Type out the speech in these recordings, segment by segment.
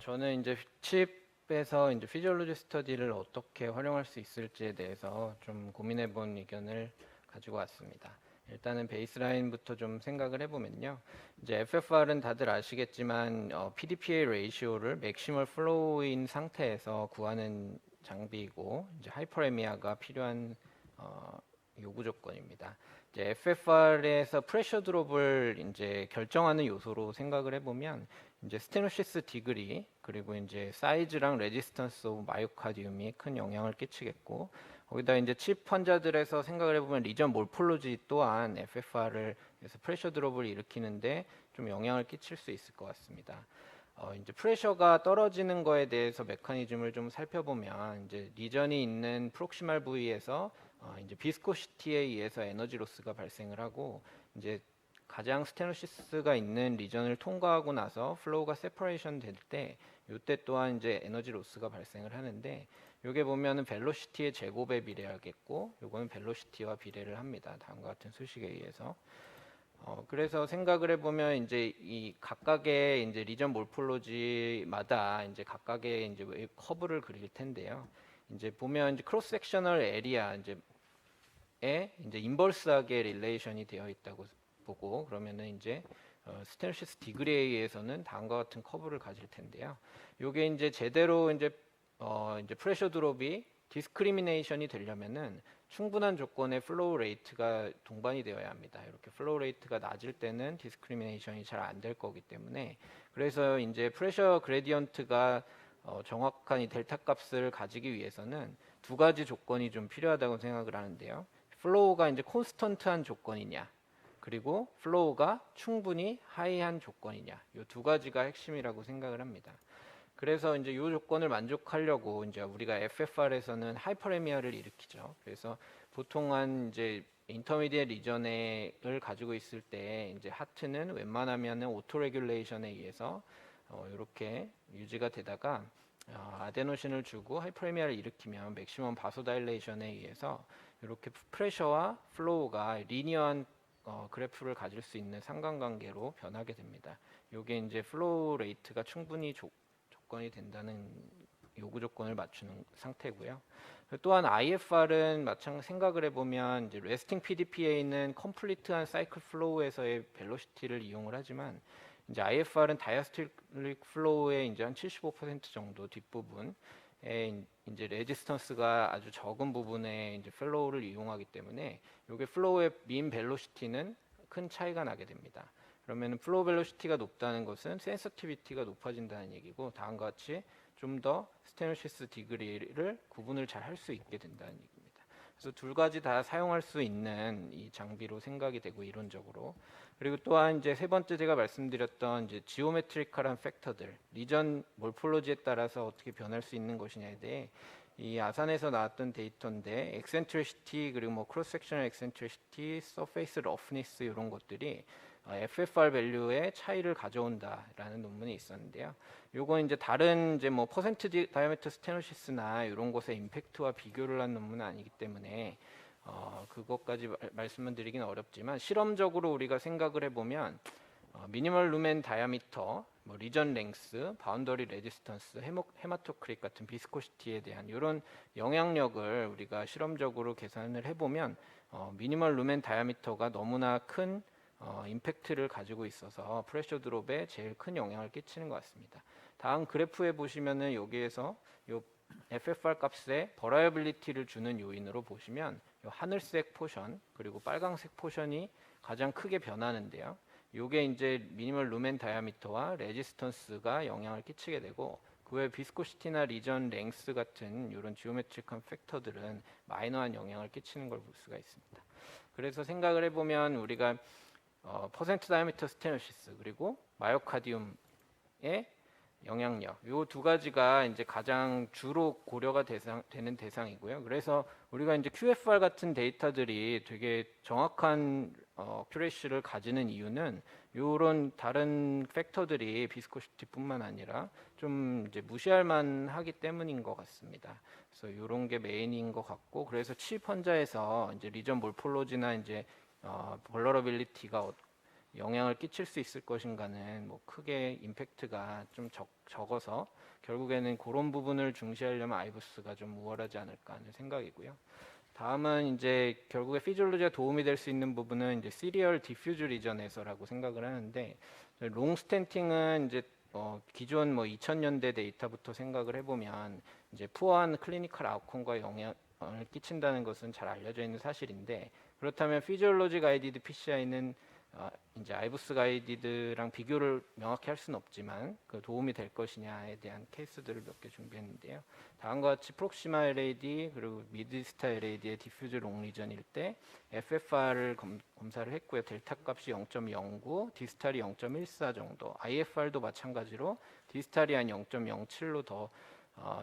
저는 이제 칩에서 이제 피지올로지 스터디를 어떻게 활용할 수 있을지에 대해서 좀 고민해 본 의견을 가지고 왔습니다. 일단은 베이스라인부터 좀 생각을 해보면요. 이제 FFR은 다들 아시겠지만 PDPA 레이시오를 맥시멀 플로우인 상태에서 구하는 장비이고 이제 하이퍼레미아가 필요한 어, 요구 조건입니다. 이제 FFR에서 프레셔 드롭을 이제 결정하는 요소로 생각을 해보면 이제 스테노시스 디그리 그리고 이제 사이즈랑 레지스턴스 오브 마이오카디움이 큰 영향을 끼치겠고 거기다 이제 칩 환자들에서 생각을 해보면 리전 몰폴로지 또한 FFR을 해서 프레셔 드롭을 일으키는데 좀 영향을 끼칠 수 있을 것 같습니다. 이제 프레셔가 떨어지는 거에 대해서 메커니즘을 좀 살펴보면 이제 리전이 있는 프록시말 부위에서 이제 비스코시티에 의해서 에너지 로스가 발생을 하고 이제 가장 스테노시스가 있는 리전을 통과하고 나서 플로우가 세퍼레이션 될 때 이때 또한 이제 에너지 로스가 발생을 하는데 요게 보면은 벨로시티의 제곱에 비례하겠고 요거는 벨로시티와 비례를 합니다. 다음과 같은 수식에 의해서 그래서 생각을 해보면 이제 이 각각의 이제 리전 몰폴로지마다 이제 각각의 이제 커브를 그릴 텐데요. 이제 보면 이제 크로스 섹셔널 에리아 이제 인버스하게 릴레이션이 되어 있다고 보고 그러면은 이제 스테노시스 디그리에 의해서는 다음과 같은 커브를 가질 텐데요. 요게 이제 제대로 이제 프레셔 드롭이 디스크리미네이션이 되려면은 충분한 조건의 플로우 레이트가 동반이 되어야 합니다. 이렇게 플로우 레이트가 낮을 때는 디스크리미네이션이 잘 안 될 거기 때문에 그래서 이제 프레셔 그레디언트가 정확한 이 델타 값을 가지기 위해서는 두 가지 조건이 좀 필요하다고 생각을 하는데요. 플로우가 이제 콘스턴트한 조건이냐, 그리고 플로우가 충분히 하이한 조건이냐, 이 두 가지가 핵심이라고 생각을 합니다. 그래서 이제 이 조건을 만족하려고 이제 우리가 FFR에서는 하이퍼레미아를 일으키죠. 그래서 보통 한 이제 인터미디엇 리전을 가지고 있을 때 이제 하트는 웬만하면은 오토 레귤레이션에 의해서 이렇게 유지가 되다가 아데노신을 주고 하이퍼레미아를 일으키면 맥시멈 바소다일레이션에 의해서 이렇게 프레셔와 플로우가 리니어한 그래프를 가질 수 있는 상관관계로 변하게 됩니다. 이게 이제 플로우 레이트가 충분히 조건이 된다는 요구 조건을 맞추는 상태고요. 또한 IFR은 마찬가지 생각을 해보면 이제 레스팅 PDPA는 컴플리트한 사이클 플로우에서의 벨로시티를 이용을 하지만 이제 IFR은 다이아스톨릭 플로우의 이제 한 75% 정도 뒷부분에 이제 레지스턴스가 아주 적은 부분에 이제 플로우를 이용하기 때문에 이게 플로우의 민 벨로시티는 큰 차이가 나게 됩니다. 그러면 플로우 벨로시티가 높다는 것은 센서티비티가 높아진다는 얘기고 다음과 같이 좀 더 스테노시스 디그리를 구분을 잘 할 수 있게 된다는 얘기입니다. 그래서 두 가지 다 사용할 수 있는 이 장비로 생각이 되고 이론적으로 그리고 또한 이제 세 번째 제가 말씀드렸던 이제 지오메트리컬한 팩터들 리전 몰폴로지에 따라서 어떻게 변할 수 있는 것이냐에 대해 이 아산에서 나왔던 데이터인데 엑센트리시티 그리고 뭐 크로스 섹셔널 엑센트리시티, 서페이스 러프니스 이런 것들이 FFR 밸류의 차이를 가져온다라는 논문이 있었는데요. 요건 이제 다른 이제 뭐 퍼센트 다이아메터 스테노시스나 이런 것의 임팩트와 비교를 한 논문은 아니기 때문에 그것까지 말씀을 드리기는 어렵지만 실험적으로 우리가 생각을 해보면 미니멀 루멘 다이아미터, 뭐 리전 랭스, 바운더리 레지스턴스, 헤마토크릭 같은 비스코시티에 대한 이런 영향력을 우리가 실험적으로 계산을 해보면 미니멀 루멘 다이아미터가 너무나 큰 임팩트를 가지고 있어서 프레셔 드롭에 제일 큰 영향을 끼치는 것 같습니다. 다음 그래프에 보시면은 여기에서 요 FFR 값의 버라이어빌리티를 주는 요인으로 보시면 요 하늘색 포션 그리고 빨강색 포션이 가장 크게 변하는데요. 요게 이제 미니멀 루멘 다이아미터와 레지스턴스가 영향을 끼치게 되고 그 외 비스코시티나 리전 랭스 같은 이런 지오메트릭한 팩터들은 마이너한 영향을 끼치는 걸 볼 수가 있습니다. 그래서 생각을 해보면 우리가 퍼센트 다이아미터 스테노시스 그리고 마이오카디움의 영향력 이 두 가지가 이제 가장 주로 고려가 되는 대상이고요. 그래서 우리가 이제 QFR 같은 데이터들이 되게 정확한 큐레이시를 가지는 이유는 이런 다른 팩터들이 비스코시티뿐만 아니라 좀 이제 무시할 만하기 때문인 것 같습니다. 그래서 이런 게 메인인 것 같고 그래서 칩 환자에서 이제 리전 몰폴로지나 이제 벌러러빌리티가 영향을 끼칠 수 있을 것인가는 뭐 크게 임팩트가 좀 적어서 결국에는 그런 부분을 중시하려면 아이부스가 좀 우월하지 않을까 하는 생각이고요. 다음은 이제 결국에 피지올로지가 도움이 될 수 있는 부분은 이제 시리얼 디퓨즈 리전에서라고 생각을 하는데, 롱 스탠팅은 이제 기존 뭐 2000년대 데이터부터 생각을 해보면 이제 푸어한 클리니컬 아웃컴과 영향을 끼친다는 것은 잘 알려져 있는 사실인데, 그렇다면 피지올로지 가이디드 PCI는 이제 아이부스 가이디드랑 비교를 명확히 할 수는 없지만 그 도움이 될 것이냐에 대한 케이스들을 몇 개 준비했는데요. 다음과 같이 프록시마 LAD 그리고 미드스타 LAD의 디퓨즈 롱 리전일 때 FFR을 검사를 했고요. 델타 값이 0.09, 디스탈이 0.14 정도. IFR도 마찬가지로 디스탈이 한 0.07로 더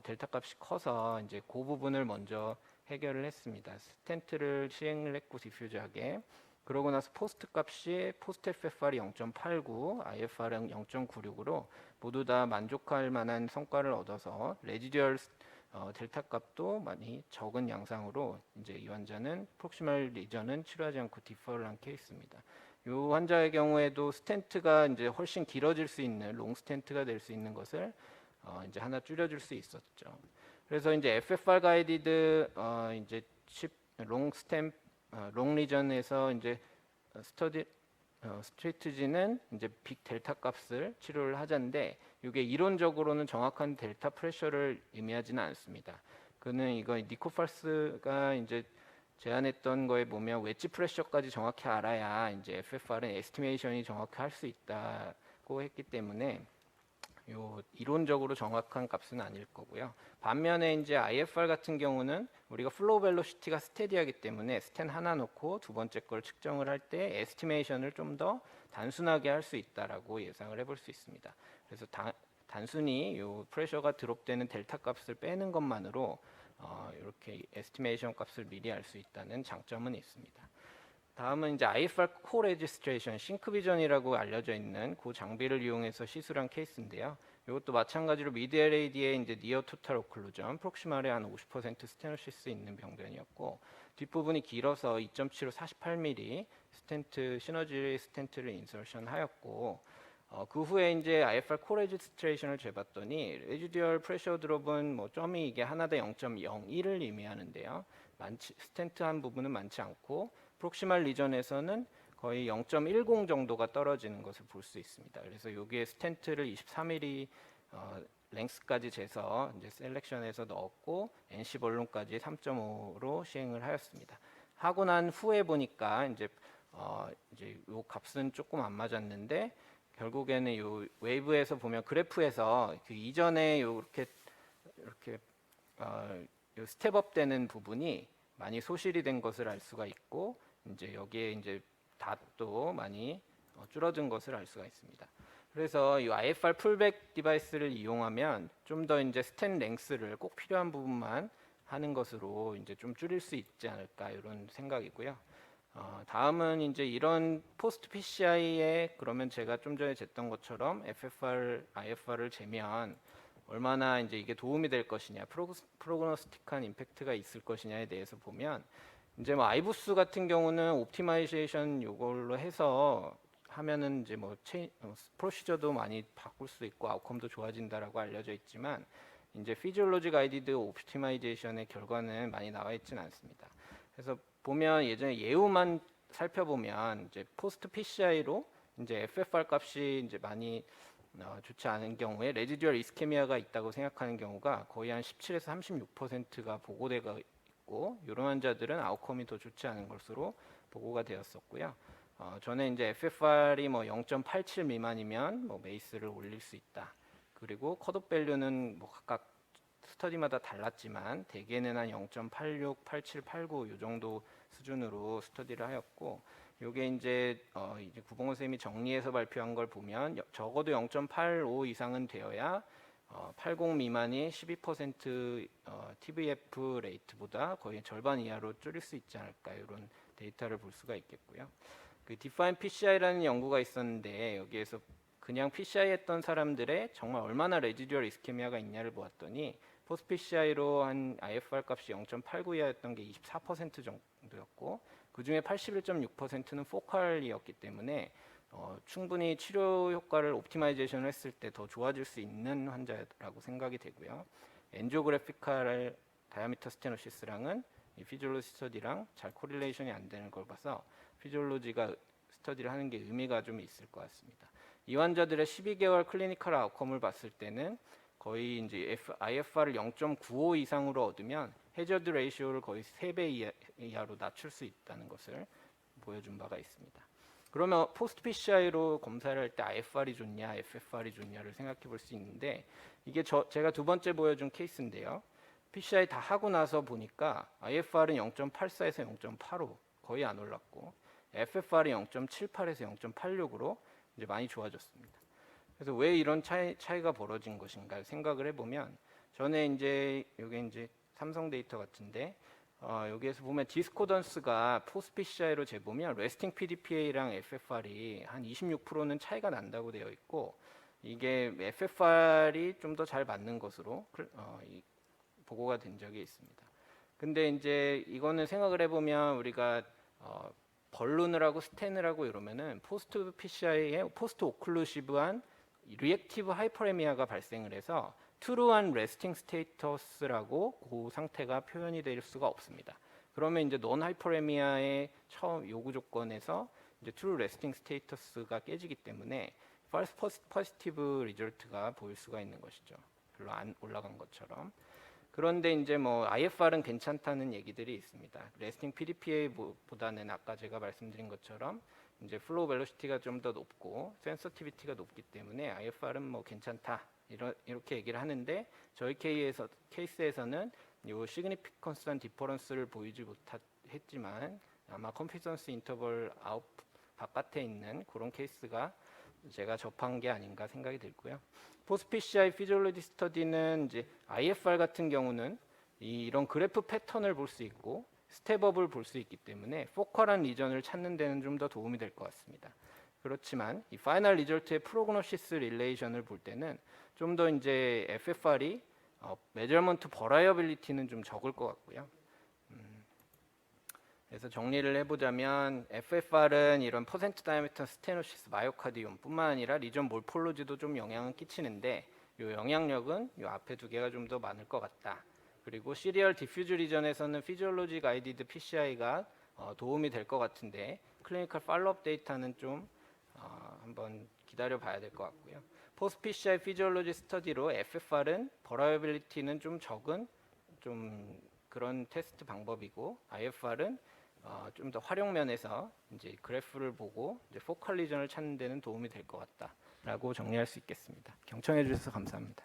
델타 값이 커서 이제 그 부분을 먼저 해결을 했습니다. 스텐트를 시행을 했고 디퓨즈하게. 그러고 나서 포스트 값이 포스트 FFR이 0.89, IFR은 0.96으로 모두 다 만족할 만한 성과를 얻어서 레지듀얼 델타 값도 많이 적은 양상으로 이제 이 환자는 프록시멀 리전은 치료하지 않고 디퍼를 한 케이스입니다. 이 환자의 경우에도 스텐트가 이제 훨씬 길어질 수 있는 롱 스텐트가 될 수 있는 것을 이제 하나 줄여줄 수 있었죠. 그래서 이제 FFR 가이디드 이제 롱 스템 롱 리전에서 이제 스트레이트지는 이제 빅 델타 값을 치료를 하자인데, 이게 이론적으로는 정확한 델타 프레셔를 의미하지는 않습니다. 그는 이거 니코팔스가 이제 제안했던 거에 보면 웨지 프레셔까지 정확히 알아야 이제 FFR은 에스티메이션이 정확히 할 수 있다고 했기 때문에 요 이론적으로 정확한 값은 아닐 거고요. 반면에 이제 IFR 같은 경우는 우리가 플로우 벨로시티가 스테디하기 때문에 스텐 하나 놓고 두 번째 걸 측정을 할 때 에스티메이션을 좀 더 단순하게 할 수 있다라고 예상을 해볼 수 있습니다. 그래서 단순히 요 프레셔가 드롭되는 델타 값을 빼는 것만으로 이렇게 에스티메이션 값을 미리 알 수 있다는 장점은 있습니다. 다음은 이제 IFR 코 레지스트레이션 싱크비전이라고 알려져 있는 그 장비를 이용해서 시술한 케이스인데요. 이것도 마찬가지로 미드 LAD의 이제 니어 토탈 오클루전, 프록시말에 한 50% 스테노시스 있는 병변이었고, 뒷부분이 길어서 2.75 48mm 스텐트 시너지 스텐트를 인설션하였고, 그 후에 이제 IFR 코 레지스트레이션을 재봤더니 레지듀얼 프레셔 드롭은 뭐 점이 이게 하나당 0.01을 의미하는데요. 스텐트 한 부분은 많지 않고 프록시말 리전에서는 거의 0.10 정도가 떨어지는 것을 볼 수 있습니다. 그래서 여기에 스텐트를 23mm 랭스까지 재서 이제 셀렉션해서 넣었고 NC 볼륨까지 3.5로 시행을 하였습니다. 하고 난 후에 보니까 이제 요 값은 조금 안 맞았는데, 결국에는 요 웨이브에서 보면 그래프에서 그 이전에 이렇게 요 스텝업 되는 부분이 많이 소실이 된 것을 알 수가 있고, 이제 여기에 이제 닷도 많이 줄어든 것을 알 수가 있습니다. 그래서 이 IFR 풀백 디바이스를 이용하면 좀 더 이제 스텐 랭스를 꼭 필요한 부분만 하는 것으로 이제 좀 줄일 수 있지 않을까 이런 생각이고요. 다음은 이제 이런 포스트 PCI에 그러면 제가 좀 전에 쟀던 것처럼 FFR, IFR을 재면 얼마나 이제 이게 도움이 될 것이냐, 프로그노스틱한 임팩트가 있을 것이냐에 대해서 보면 이제 뭐 아이부스 같은 경우는 옵티마이제이션 요걸로 해서 하면은 이제 뭐 프로시저도 많이 바꿀 수 있고 아웃컴도 좋아진다라고 알려져 있지만, 이제 피지올로지 가이디드 옵티마이제이션의 결과는 많이 나와 있지는 않습니다. 그래서 보면 예전에 예우만 살펴보면 이제 포스트 PCI로 이제 FFR 값이 이제 많이 좋지 않은 경우에 레지듀얼 이스케미아가 있다고 생각하는 경우가 거의 한 17에서 36%가 보고되고 있고, 이런 환자들은 아웃컴이 더 좋지 않은 것으로 보고가 되었었고요. 전에 이제 FFR이 뭐 0.87 미만이면 뭐 메이스를 올릴 수 있다. 그리고 컷오프 밸류는 뭐 각각 스터디마다 달랐지만 대개는 한 0.86, 87, 89 이 정도 수준으로 스터디를 하였고, 요게 이제 구봉호 선생님이 정리해서 발표한 걸 보면 적어도 0.85 이상은 되어야 80 미만이 12% TVF 레이트보다 거의 절반 이하로 줄일 수 있지 않을까, 이런 데이터를 볼 수가 있겠고요. 그 Define PCI라는 연구가 있었는데 여기에서 그냥 PCI 했던 사람들의 정말 얼마나 레지듀얼 이스케미아가 있냐를 보았더니 포스트 PCI로 한 IFR 값이 0.89 이하였던 게 24% 정도였고, 그 중에 81.6%는 포칼이었기 때문에 충분히 치료 효과를 옵티마이제이션을 했을 때 더 좋아질 수 있는 환자라고 생각이 되고요. 엔지오그래피컬 다이아미터 스테노시스랑은 이 피지올로지 스터디랑 잘 코릴레이션이 안 되는 걸 봐서 피지올로지가 스터디를 하는 게 의미가 좀 있을 것 같습니다. 이 환자들의 12개월 클리니컬 아웃컴을 봤을 때는 거의 이제 IFR을 0.95 이상으로 얻으면 해저드 레이시오를 거의 3배 이하로 낮출 수 있다는 것을 보여준 바가 있습니다. 그러면 포스트 PCI로 검사를 할 때 IFR이 좋냐, FFR이 좋냐를 생각해 볼 수 있는데 이게 제가 두 번째 보여준 케이스인데요. PCI 다 하고 나서 보니까 IFR은 0.84에서 0.85 거의 안 올랐고 FFR이 0.78에서 0.86으로 이제 많이 좋아졌습니다. 그래서 왜 이런 차이가 벌어진 것인가 생각을 해보면 전에 이제 이게 이제 삼성 데이터 같은데 여기에서 보면 디스코던스가 포스트 PCI로 재보면 레스팅 PDPA랑 FFR이 한 26%는 차이가 난다고 되어 있고 이게 FFR이 좀 더 잘 맞는 것으로 보고가 된 적이 있습니다. 근데 이제 이거는 생각을 해보면 우리가 벌룬을 하고 스텐을 하고 이러면은 포스트 PCI에 포스트 오클루시브한 리액티브 하이퍼레미아가 발생을 해서 트루한 레스팅 스테이터스라고 그 상태가 표현이 될 수가 없습니다. 그러면 이제 논 하이퍼레미아의 처음 요구 조건에서 이제 트루 레스팅 스테이터스가 깨지기 때문에 false positive 리졸트가 보일 수가 있는 것이죠. 별로 안 올라간 것처럼. 그런데 이제 뭐 IFR은 괜찮다는 얘기들이 있습니다. 레스팅 PDPA보다는 아까 제가 말씀드린 것처럼 이제 플로우 벨로시티가 좀 더 높고 센서티비티가 높기 때문에 IFR은 뭐 괜찮다 이렇게 얘기를 하는데 저희 케이스에서는 요 시그니피컨스한 디퍼런스를 보이지 못했지만 아마 컨피던스 인터벌 아웃 바깥에 있는 그런 케이스가 제가 접한 게 아닌가 생각이 들고요. 포스트 PCI 피지올로지 스터디는 이제 IFR 같은 경우는 이런 그래프 패턴을 볼 수 있고 스텝업을 볼 수 있기 때문에 포컬한 리전을 찾는 데는 좀 더 도움이 될 것 같습니다. 그렇지만 이 파이널 리절트의 프로그노시스 릴레이션을 볼 때는 좀 더 이제 FFR이 메저먼트 버라이어빌리티는 좀 적을 것 같고요. 그래서 정리를 해보자면 FFR은 이런 퍼센트 다이아미터 스테노시스 마이오카디움 뿐만 아니라 리전 몰폴로지도 좀 영향을 끼치는데 이 영향력은 이 앞에 두 개가 좀 더 많을 것 같다. 그리고 시리얼 디퓨즈 리전에서는 피지올로지 가이디드 PCI가 도움이 될 것 같은데 클리니컬 팔로업 데이터는 좀 한번 기다려 봐야 될 것 같고요. 포스트 PCI 피지올로지 스터디로 FFR은 버라이어빌리티는 좀 적은 좀 그런 테스트 방법이고 IFR은 좀 더 활용 면에서 이제 그래프를 보고 이제 포컬 리전을 찾는 데는 도움이 될 것 같다라고 정리할 수 있겠습니다. 경청해 주셔서 감사합니다.